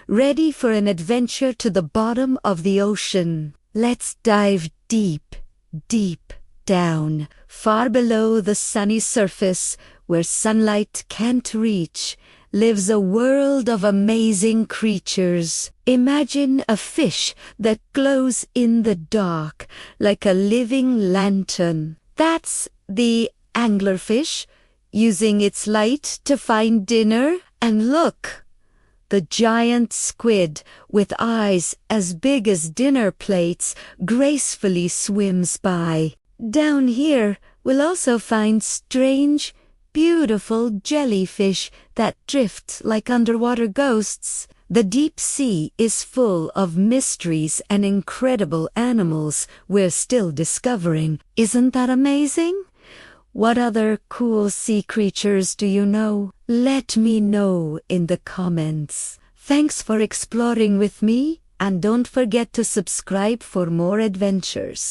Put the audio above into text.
ready for an adventure to the bottom of the ocean. Let's dive deep, deep down, far below the sunny surface, where sunlight can't reach, lives a world of amazing creatures. Imagine a fish that glows in the dark like a living lantern. That's the anglerfish, using its light to find dinner. And look, the giant squid, with eyes as big as dinner plates, gracefully swims by. Down here, we'll also find strange, beautiful jellyfish that drift like underwater ghosts. The deep sea is full of mysteries and incredible animals we're still discovering. Isn't that amazing? What other cool sea creatures do you know? Let me know in the comments. Thanks for exploring with me, and don't forget to subscribe for more adventures.